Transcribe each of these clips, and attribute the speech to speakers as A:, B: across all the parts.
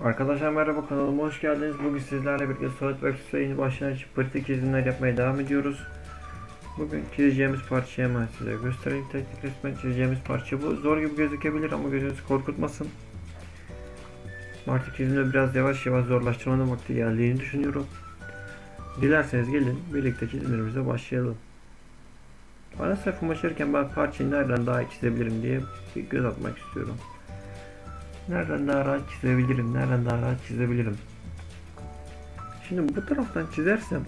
A: Arkadaşlar merhaba, kanalıma hoş geldiniz. Bugün sizlerle birlikte SolidWorks'ta yeni başlangıç pratik çizimler yapmaya devam ediyoruz. Bugün çizeceğimiz parçayı hemen size göstereyim. Teknik resmen çizeceğimiz parça bu. Zor gibi gözükebilir ama gözünüzü korkutmasın. Artık çizimde biraz yavaş yavaş zorlaştırmanın vakti geldiğini düşünüyorum. Dilerseniz gelin birlikte çizimlerimize başlayalım. Ana sayfamı açarken ben parçayı nereden daha iyi çizebilirim diye bir göz atmak istiyorum. Nereden daha rahat çizebilirim, nereden daha rahat çizebilirim. Şimdi bu taraftan çizersem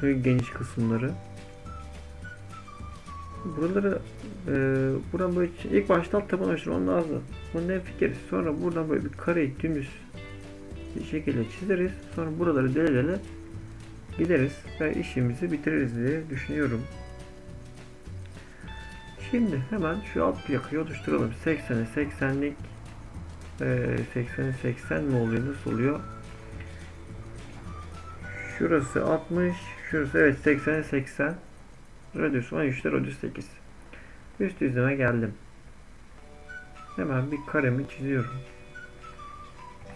A: şöyle geniş kısımları buraları buradan böyle ilk başta alt taban oluşturmam lazım. Bunun en fikir. Sonra buradan böyle bir kareyi dümdüz bir şekilde çizeriz. Sonra buraları dele dele gideriz ve işimizi bitiririz diye düşünüyorum. Şimdi hemen şu alt plakayı oluşturalım. 80'e 80'lik 80'e 80 mi oluyor? Nasıl oluyor? Şurası 60, şurası evet 80'e 80. Radius 13'te radius 8. Üst yüzüme geldim. Hemen bir karemi çiziyorum.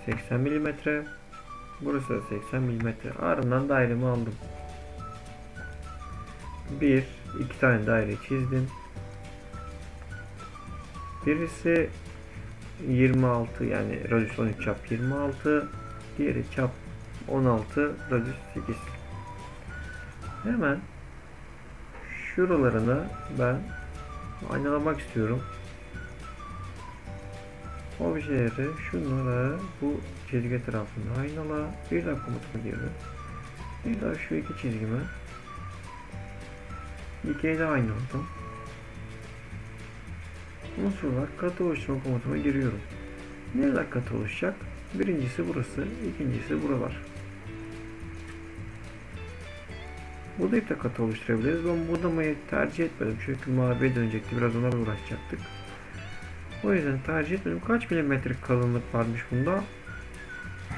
A: 80 mm. Burası da 80 mm. Ardından dairemi aldım. İki tane daire çizdim. Birisi 26, yani radius 13 çap 26. Diğeri çap 16 radius 8. Hemen şuralarını ben aynalamak istiyorum. Objeleri şunlara bu çizgi etrafında aynala. Bir daha komutumu diyelim. Bir daha şu iki çizgimi dikeyde aynaladım. Unsurlar katı oluşturma komutuma giriyorum. Nereler katı oluşacak? Birincisi burası, ikincisi buralar. Budayıp da katı oluşturabiliriz. Ben budamayı tercih etmedim çünkü maviye dönecekti. Biraz ona uğraşacaktık. O yüzden tercih etmedim. Kaç milimetrelik kalınlık varmış bunda?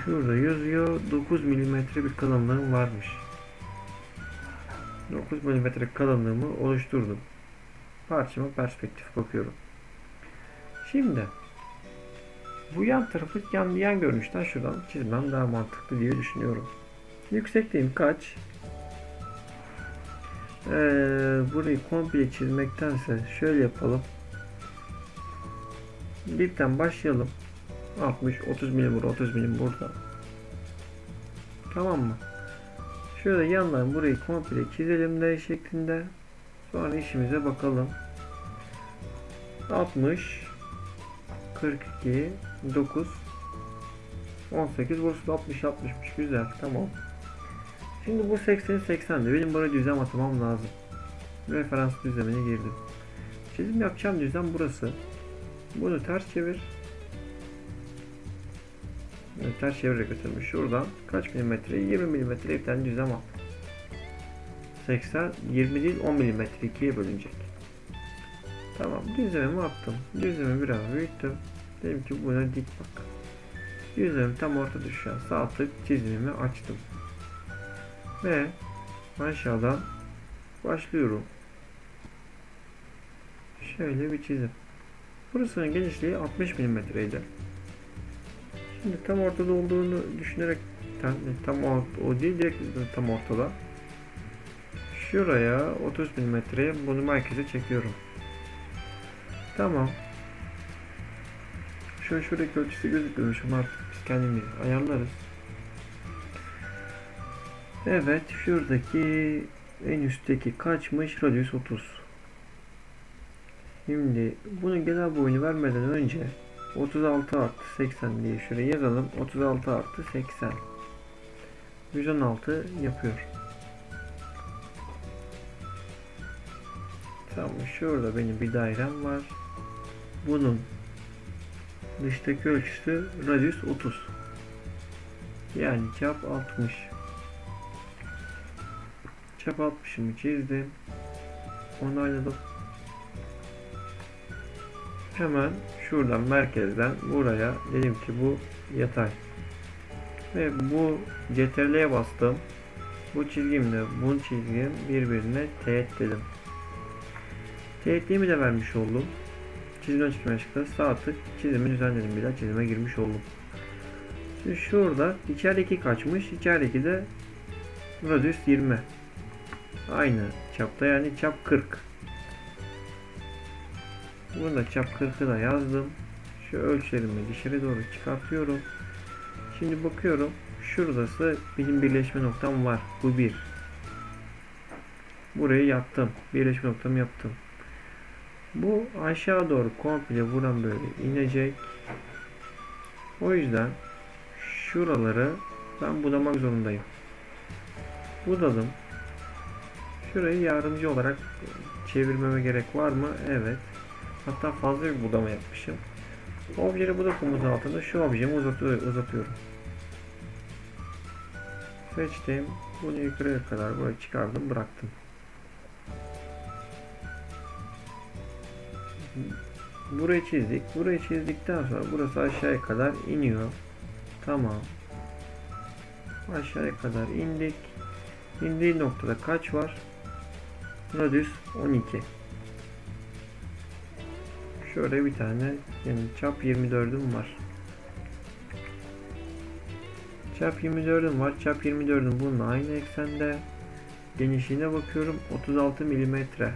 A: Şurada yazıyor. 9 milimetre bir kalınlığım varmış. 9 milimetre kalınlığımı oluşturdum. Parçama perspektif bakıyorum. Şimdi bu yan tarafı yan görünüşten şuradan çizmem daha mantıklı diye düşünüyorum. Yüksekliğim kaç? Burayı komple çizmektense şöyle yapalım. Dipten başlayalım. 60, 30 milim burada, 30 milim burada. Tamam mı? Şöyle yandan burayı komple çizelim de şeklinde. Sonra işimize bakalım. 60, 42, 9, 18, burası da 60, 60'mış. Güzel, tamam. Şimdi bu 80'i 80'di. Benim buraya düzlem atmam lazım. Referans düzlemine girdim. Çizim yapacağım düzlem burası. Bunu ters çevir. Evet, ters çevirerek götürmüş. Şuradan kaç milimetre? 20 milimetre bir tane düzlem at. 80, 20 değil 10 milimetre ikiye bölünecek. Tamam, düzlemimi attım. Düzlemi biraz büyüttüm. Dedim ki buna dik bak. Düzlemi tam ortada şu an. Sağ tık çizimimi açtım. Ve aşağıdan başlıyorum. Şöyle bir çizim. Burasının genişliği 60 milimetreydi. Şimdi tam ortada olduğunu düşünerek tam o değil, direkt tam ortada. Şuraya 30 milimetreye bunu merkeze çekiyorum. Tamam. Şuradaki ölçüsü gözükmüyor ama artık biz kendimiz ayarlarız. Evet, şuradaki en üstteki kaçmış? Radius 30. Şimdi bunun genel boyunu vermeden önce 36 artı 80 diye şuraya yazalım. 36 artı 80 116 yapıyor. Tamam, şurada benim bir dairem var. Bunun dıştaki ölçüsü radius 30. Yani çap 60. Çap 60'ımı çizdim. Onayladım. Hemen şuradan merkezden buraya dedim ki bu yatay. Ve bu CTRL'ye bastım. Bu çizgimle bu çizgim birbirine teğet dedim. Teğetliğimi de vermiş oldum. Çizimden çıkmaya çıktı. Sağ tık çizimi düzenledim. Bir daha çizime girmiş oldum. Şimdi şurada içerideki kaçmış? İçerideki de radius 20. Aynı çapta, yani çap 40. Burada çap 40'ı da yazdım. Şu ölçülerimi dışarı doğru çıkartıyorum. Şimdi bakıyorum. Şurası benim birleşme noktam var. Bu bir. Burayı yaptım. Birleşme noktamı yaptım. Bu aşağı doğru komple buradan böyle inecek. O yüzden şuraları ben budamak zorundayım. Budadım. Şurayı yardımcı olarak çevirmeme gerek var mı? Evet. Hatta fazla bir budama yapmışım. Objeleri buda komutu altında şu objemi uzatıyorum. Seçtim. Bunu yukarıya kadar buraya çıkardım, bıraktım. Burayı çizdik. Burayı çizdikten sonra burası aşağıya kadar iniyor. Tamam. Aşağıya kadar indik. İndiği noktada kaç var? Radius 12. Şöyle bir tane, yani çap 24'üm var. Çap 24'üm var. Çap 24'üm bununla aynı eksende. Genişliğine bakıyorum. 36 milimetre.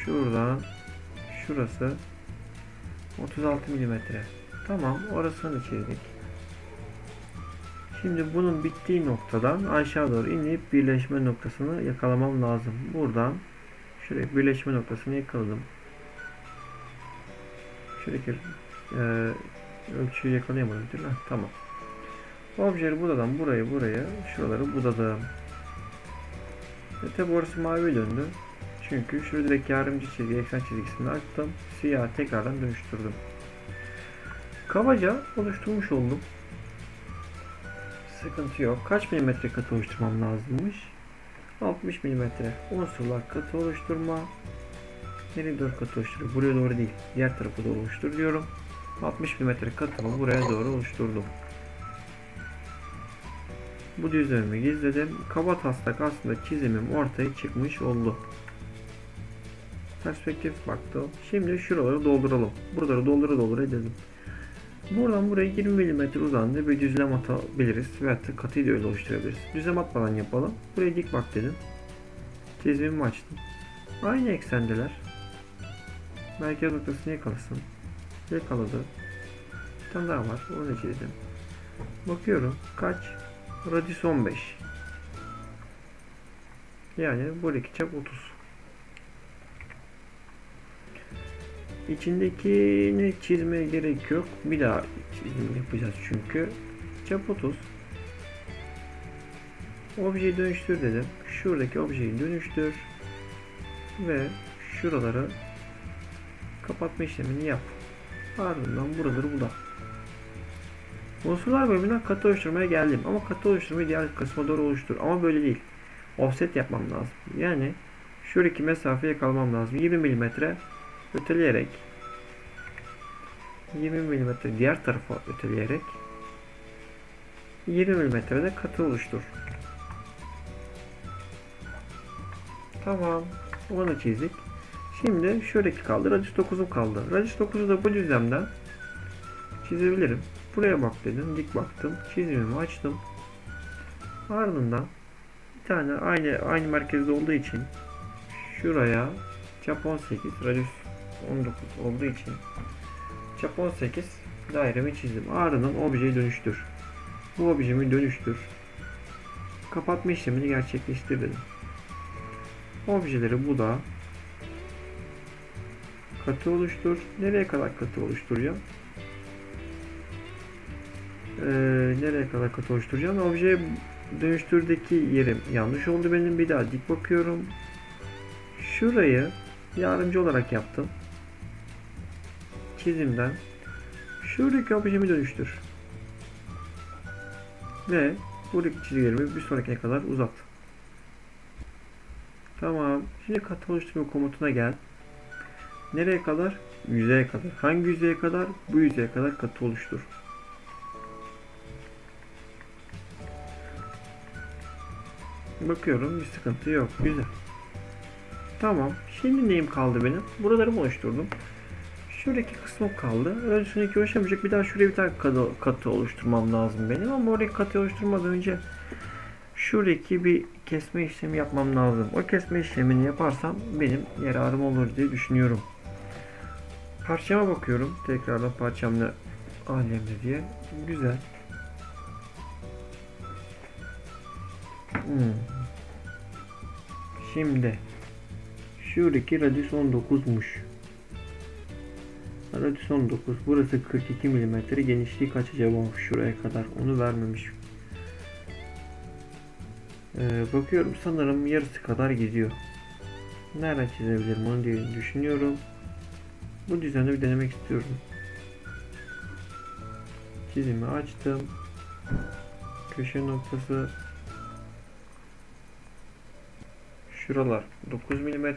A: Şuradan şurası 36 milimetre. Tamam, orasını çizdik. Şimdi bunun bittiği noktadan aşağı doğru inip birleşme noktasını yakalamam lazım. Buradan şuraya birleşme noktasını yakaladım. Şuradaki ölçüyü yakalayamadım. Tamam. Objeyi buradan buraya şuraları budadım. Tabi orası mavi döndü. Çünkü şuradaki yardımcı çizgi, eksen çizgisini açtım. Siyah tekrardan dönüştürdüm. Kabaca oluşturmuş oldum. Sıkıntı yok. Kaç milimetre katı oluşturmam lazımmış? 60 milimetre. Unsurlar katı oluşturma. Nereye doğru katı oluşturuyor? Buraya doğru değil. Diğer tarafa doğru oluştur diyorum. 60 milimetre katımı buraya doğru oluşturdum. Bu düzlemimi gizledim. Kaba taslak aslında çizimim ortaya çıkmış oldu. Perspektif baktım. Şimdi şuraları dolduralım. Buraları doldura edelim. Buradan buraya 20 mm uzandı bir düzlem atabiliriz. Veyahut da katıyı da öyle oluşturabiliriz. Düzlem atmadan yapalım. Buraya dik bak dedim. Çizimimi açtım. Aynı eksendeler. Merkez noktasını yakalasın. Yakaladı. Bir tane daha var. Onu da çizdim. Bakıyorum. Kaç? Radius 15. Yani buradaki çap 30. İçindekini çizmeye gerek yok. Bir daha çizim yapacağız çünkü. Çap 30. Objeyi dönüştür dedim. Şuradaki objeyi dönüştür. Ve şuraları kapatma işlemini yap. Ardından buraları bul. Unsurlar bölümünden katı oluşturmaya geldim. Ama katı oluşturmayı diğer kısma doğru oluştur. Ama böyle değil. Offset yapmam lazım. Yani şuradaki mesafeyi yakalamam lazım. 20 mm öteleyerek 20 mm diğer tarafa öteleyerek 20 mm'de katı oluştur. Tamam. Onu çizdik. Şimdi şuradaki kaldı. Radius 9'um kaldı. Radius 9'u da bu düzlemden çizebilirim. Buraya bak dedim. Dik baktım. Çizimimi açtım. Ardından bir tane aynı merkezde olduğu için şuraya çap 18, radius 19 olduğu için çap 18 dairemi çizdim. Ardından objeyi dönüştür. Bu objemi dönüştür. Kapatma işlemini gerçekleştir dedim. Objeleri bu da katı oluştur. Nereye kadar katı oluşturacağım? Nereye kadar katı oluşturacağım? Objeyi dönüştürdeki yerim yanlış oldu benim. Bir daha dik bakıyorum. Şurayı yardımcı olarak yaptım. Çizimden şuradaki objemi dönüştür. Ve buradaki çizgilerimi bir sonrakine kadar uzat. Tamam. Şimdi katı oluşturma komutuna gel. Nereye kadar? Yüzeye kadar. Hangi yüzeye kadar? Bu yüzeye kadar katı oluştur. Bakıyorum, bir sıkıntı yok. Güzel. Tamam. Şimdi neyim kaldı benim? Buraları mı oluşturdum? Şuradaki kısmım kaldı. Radyüsün 2 oluşamayacak. Bir daha şuraya bir tane katı oluşturmam lazım benim. Ama oraya katı oluşturmadan önce şuradaki bir kesme işlemi yapmam lazım. O kesme işlemini yaparsam benim yararım olur diye düşünüyorum. Parçama bakıyorum. Tekrardan parçam ne alemde diye. Güzel. Şimdi şuradaki radius 19'muş. Radius 19. Burası 42 mm. Genişliği kaç acaba şuraya kadar? Onu vermemiş. Bakıyorum sanırım yarısı kadar gidiyor. Nereden çizebilirim onu diye düşünüyorum. Bu düzende bir denemek istiyorum. Çizimi açtım. Köşe noktası şuralar 9 mm.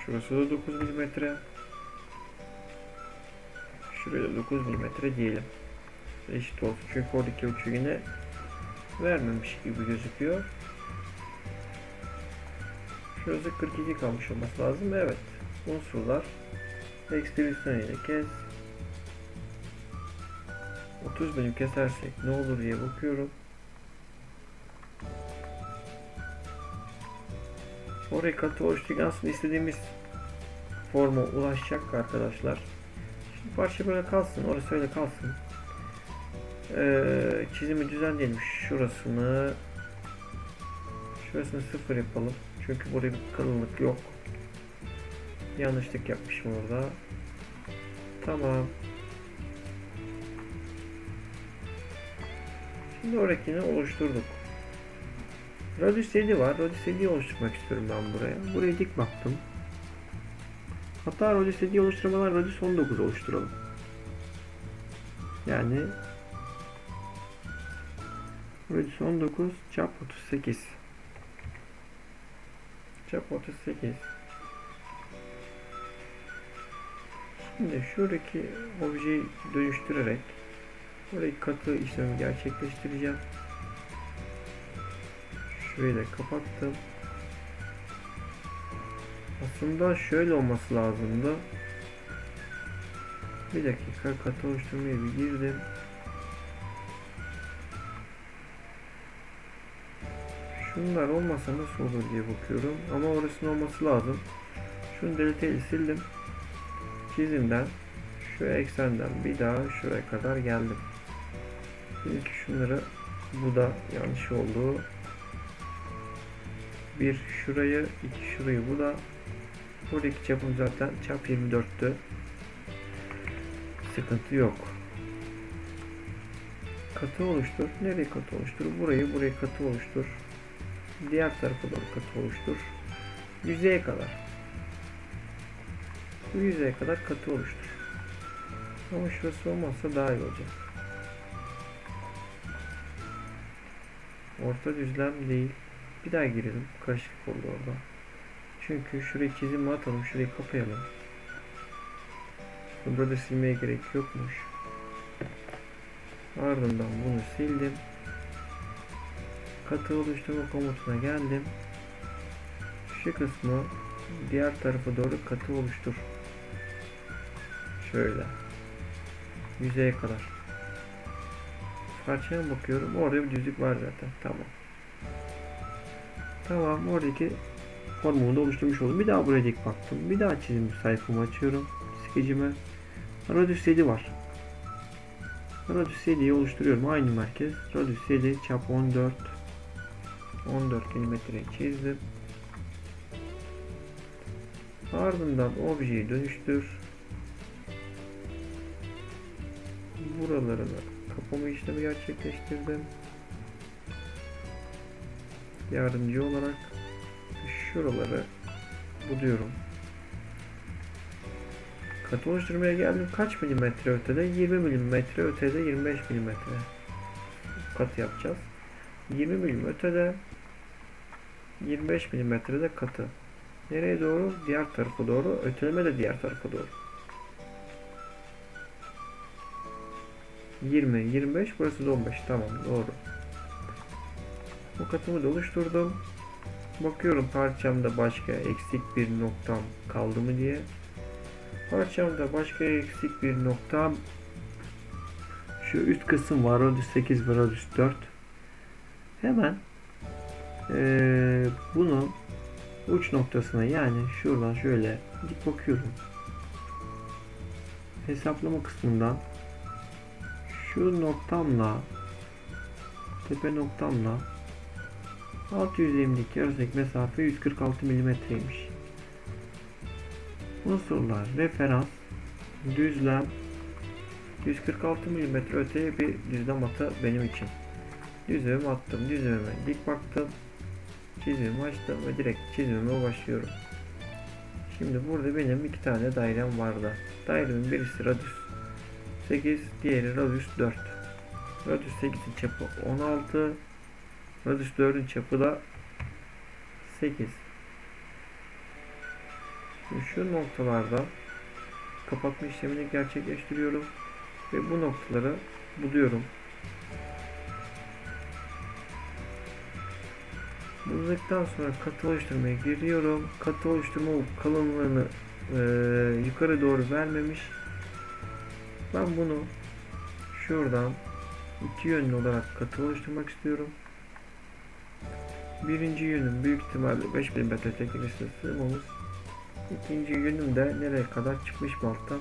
A: Şurası da 9 mm. Şuraya da 9 mm diyelim. Eşit olsun. Çünkü oradaki ölçü yine vermemiş gibi gözüküyor. Şurası 42 kalmış olması lazım. Evet. Unsurlar. Ekstrüsyon ile kes. 30 milim kesersek ne olur diye bakıyorum. Oraya katı oluştururken aslında istediğimiz forma ulaşacak arkadaşlar. Şimdi parça böyle kalsın. Orası öyle kalsın. Çizimi düzenleyelim. Şurasını 0 yapalım. Çünkü burada bir kalınlık yok. Yanlışlık yapmışım orada. Tamam. Şimdi oradakini oluşturduk. Radius 7 var. Radius 7'yi oluşturmak istiyorum ben buraya. Buraya dik baktım. Hatta Radius 7'yi oluşturmadan Radius 19 oluşturalım. Yani Radius 19 çap 38. Çap 38. Şimdi şuradaki objeyi dönüştürerek buradaki katı işlemi gerçekleştireceğim. Şurayı da kapattım. Aslında şöyle olması lazımdı. Bir dakika, katı oluşturmaya bir girdim. Şunlar olmasa nasıl olur diye bakıyorum. Ama orasının olması lazım. Şunu deleteyi sildim. Çizimden şu eksenden bir daha şuraya kadar geldim. İlk şunları, bu da yanlış oldu. Bir şurayı, iki şurayı, bu da. Buradaki çapım zaten çap 24'tü. Sıkıntı yok. Katı oluştur. Nereye katı oluştur? Buraya katı oluştur. Diğer tarafa doğru katı oluştur. Yüzeye kadar. Bu yüzeye kadar katı oluştur. Ama şurası olmazsa daha iyi olacak. Orta düzlem değil. Bir daha girelim. Karışık oldu orada. Çünkü şurayı çizimi atalım. Şurayı kapayalım. Burada silmeye gerek yokmuş. Ardından bunu sildim. Katı oluşturma komutuna geldim. Şu kısmı diğer tarafa doğru katı oluştur. Şöyle. Yüzeye kadar. Parçaya bakıyorum. Orada bir düzlük var zaten. Tamam. Tamam. Oradaki formumu da oluşturmuş oldum. Bir daha buraya dik baktım. Bir daha çizim sayfamı açıyorum. Skecime. Radius 7 var. Radius 7'yi oluşturuyorum. Aynı merkez. Radius 7 çap 14. 14 mm çizdim. Ardından objeyi dönüştür. Buralarını kapama işlemi gerçekleştirdim. Yardımcı olarak şuraları buluyorum. Katı oluşturmaya geldim. Kaç milimetre ötede? 20 milimetre ötede, 25 milimetre katı yapacağız. 20 milim ötede, 25 milimetrede katı. Nereye doğru? Diğer tarafa doğru. Öteleme de diğer tarafa doğru. 20, 25, burası da 15. Tamam, doğru. Bu katımı da oluşturdum. Bakıyorum parçamda başka eksik bir noktam kaldı mı diye. Parçamda başka eksik bir nokta. Şu üst kısım var. Radius 8 ve radius 4. Hemen bunu uç noktasına, yani şuradan şöyle dik bakıyorum. Hesaplama kısmından şu noktamla tepe noktamla alt yüzeyimdeki arasındaki mesafe 146 milimetreymiş. Unsurlar referans, düzlem, 146 milimetre öteye bir düzlem atı benim için. Düzlemi attım, düzlemime dik baktım, çizimimi açtım ve direkt çizimime başlıyorum. Şimdi burada benim iki tane dairem vardı. Dairemin birisi radius 8, diğeri radius 4. Radius 8'in çapı 16, radius 4'ün çapı da 8. Şimdi şu noktalarda kapatma işlemini gerçekleştiriyorum ve bu noktaları buluyorum. Bulduktan sonra katı oluşturmaya giriyorum. Katı oluşturma kalınlığını yukarı doğru vermemiş. Ben bunu şuradan iki yönlü olarak katı oluşturmak istiyorum. Birinci yönüm büyük ihtimalle 5 mm teknikasına sığmamız. İkinci yönüm de nereye kadar çıkmış bu alttan?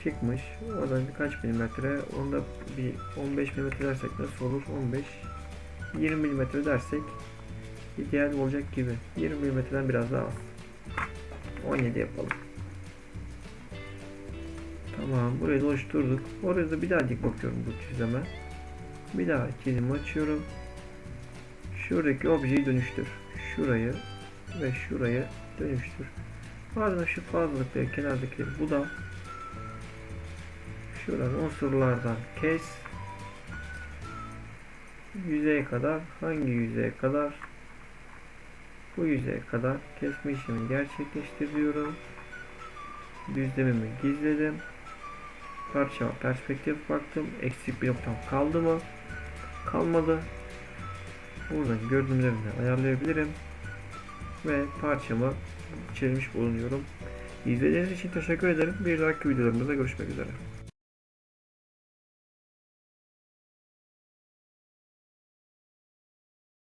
A: Çıkmış. Oradan birkaç milimetre. Onda bir 15 milimetre dersek nasıl olur? 15 20 milimetre dersek ideal olacak gibi. 20 milimetreden biraz daha az. 17 yapalım. Tamam, burayı da oluşturduk. Oraya da bir daha dik bakıyorum bu çizime. Bir daha çizimi açıyorum. Şuradaki objeyi dönüştür. Şurayı ve şurayı dönüştür. Ardından şu fazlalıkları, kenardakileri bula. Şuradan unsurlardan kes. Yüzeye kadar, hangi yüzeye kadar? Bu yüzeye kadar kesme işlemini gerçekleştiriyorum. Düzlemimi gizledim. Parçama perspektif baktım. Eksik bir noktam kaldı mı? Kalmadı. Buradan gördüğümlerini ayarlayabilirim. Ve parçamı çizmiş bulunuyorum. İzlediğiniz için teşekkür ederim. Bir dahaki videolarımızda görüşmek üzere.